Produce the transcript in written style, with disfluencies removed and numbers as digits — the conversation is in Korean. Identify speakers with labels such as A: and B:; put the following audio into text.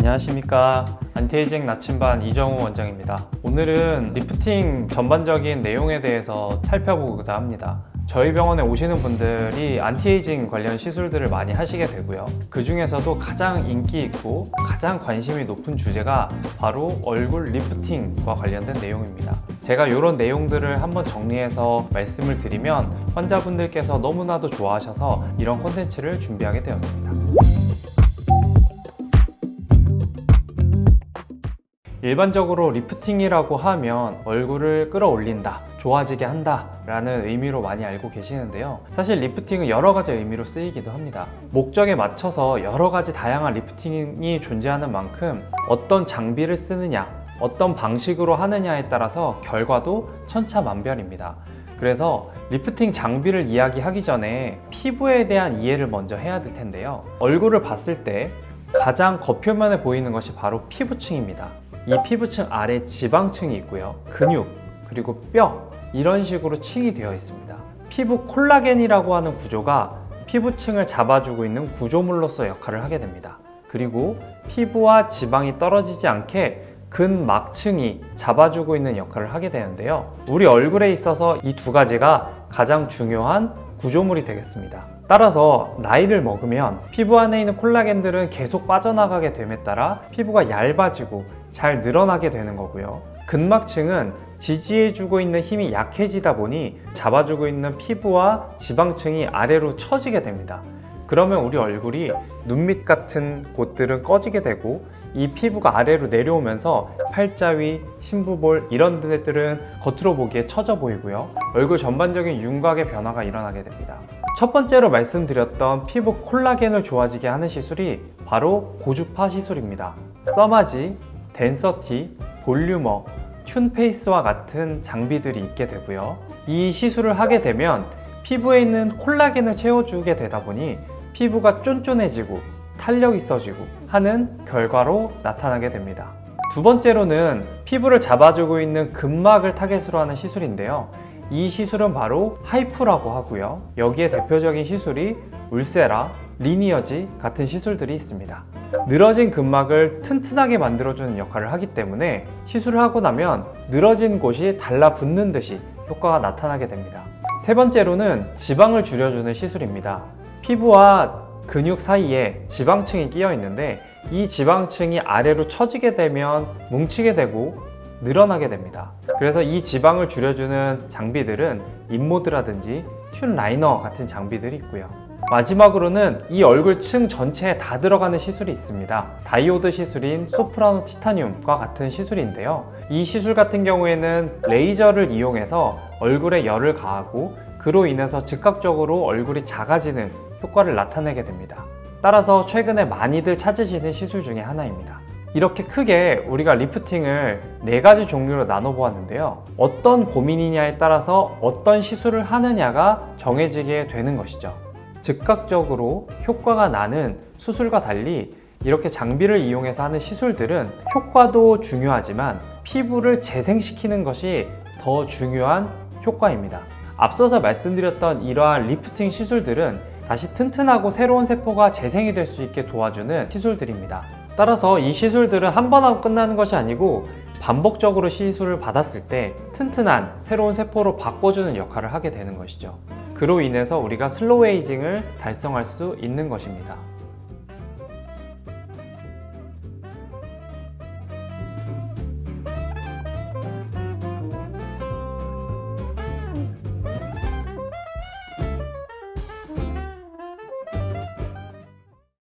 A: 안녕하십니까. 안티에이징 나침반 이정우 원장입니다. 오늘은 리프팅 전반적인 내용에 대해서 살펴보고자 합니다. 저희 병원에 오시는 분들이 안티에이징 관련 시술들을 많이 하시게 되고요. 그 중에서도 가장 인기 있고 가장 관심이 높은 주제가 바로 얼굴 리프팅과 관련된 내용입니다. 제가 이런 내용들을 한번 정리해서 말씀을 드리면 환자분들께서 너무나도 좋아하셔서 이런 콘텐츠를 준비하게 되었습니다. 일반적으로 리프팅이라고 하면 얼굴을 끌어올린다, 좋아지게 한다 라는 의미로 많이 알고 계시는데요. 사실 리프팅은 여러 가지 의미로 쓰이기도 합니다. 목적에 맞춰서 여러 가지 다양한 리프팅이 존재하는 만큼 어떤 장비를 쓰느냐, 어떤 방식으로 하느냐에 따라서 결과도 천차만별입니다. 그래서 리프팅 장비를 이야기하기 전에 피부에 대한 이해를 먼저 해야 될 텐데요. 얼굴을 봤을 때 가장 겉표면에 보이는 것이 바로 피부층입니다. 이 피부층 아래 지방층이 있고요. 근육, 그리고 뼈, 이런 식으로 층이 되어 있습니다. 피부 콜라겐이라고 하는 구조가 피부층을 잡아주고 있는 구조물로서 역할을 하게 됩니다. 그리고 피부와 지방이 떨어지지 않게 근막층이 잡아주고 있는 역할을 하게 되는데요. 우리 얼굴에 있어서 이 두 가지가 가장 중요한 구조물이 되겠습니다. 따라서 나이를 먹으면 피부 안에 있는 콜라겐들은 계속 빠져나가게 됨에 따라 피부가 얇아지고 잘 늘어나게 되는 거고요. 근막층은 지지해주고 있는 힘이 약해지다 보니 잡아주고 있는 피부와 지방층이 아래로 처지게 됩니다. 그러면 우리 얼굴이 눈밑 같은 곳들은 꺼지게 되고 이 피부가 아래로 내려오면서 팔자위, 심부볼 이런 데들은 겉으로 보기에 처져 보이고요. 얼굴 전반적인 윤곽의 변화가 일어나게 됩니다. 첫 번째로 말씀드렸던 피부 콜라겐을 좋아지게 하는 시술이 바로 고주파 시술입니다. 써마지, 덴서티, 볼류머, 튠페이스와 같은 장비들이 있게 되고요. 이 시술을 하게 되면 피부에 있는 콜라겐을 채워주게 되다 보니 피부가 쫀쫀해지고 탄력 있어지고 하는 결과로 나타나게 됩니다. 두 번째로는 피부를 잡아주고 있는 근막을 타겟으로 하는 시술인데요. 이 시술은 바로 하이프라고 하고요. 여기에 대표적인 시술이 울세라, 리니어지 같은 시술들이 있습니다. 늘어진 근막을 튼튼하게 만들어주는 역할을 하기 때문에 시술을 하고 나면 늘어진 곳이 달라붙는 듯이 효과가 나타나게 됩니다. 세 번째로는 지방을 줄여주는 시술입니다. 피부와 근육 사이에 지방층이 끼어 있는데 이 지방층이 아래로 처지게 되면 뭉치게 되고 늘어나게 됩니다. 그래서 이 지방을 줄여주는 장비들은 인모드라든지 튠 라이너 같은 장비들이 있고요. 마지막으로는 이 얼굴층 전체에 다 들어가는 시술이 있습니다. 다이오드 시술인 소프라노 티타늄과 같은 시술인데요. 이 시술 같은 경우에는 레이저를 이용해서 얼굴에 열을 가하고 그로 인해서 즉각적으로 얼굴이 작아지는 효과를 나타내게 됩니다. 따라서 최근에 많이들 찾으시는 시술 중에 하나입니다. 이렇게 크게 우리가 리프팅을 4가지 종류로 나눠보았는데요. 어떤 고민이냐에 따라서 어떤 시술을 하느냐가 정해지게 되는 것이죠. 즉각적으로 효과가 나는 수술과 달리 이렇게 장비를 이용해서 하는 시술들은 효과도 중요하지만 피부를 재생시키는 것이 더 중요한 효과입니다. 앞서서 말씀드렸던 이러한 리프팅 시술들은 다시 튼튼하고 새로운 세포가 재생이 될 수 있게 도와주는 시술들입니다. 따라서 이 시술들은 한 번 하고 끝나는 것이 아니고 반복적으로 시술을 받았을 때 튼튼한 새로운 세포로 바꿔주는 역할을 하게 되는 것이죠. 그로 인해서 우리가 슬로우 에이징을 달성할 수 있는 것입니다.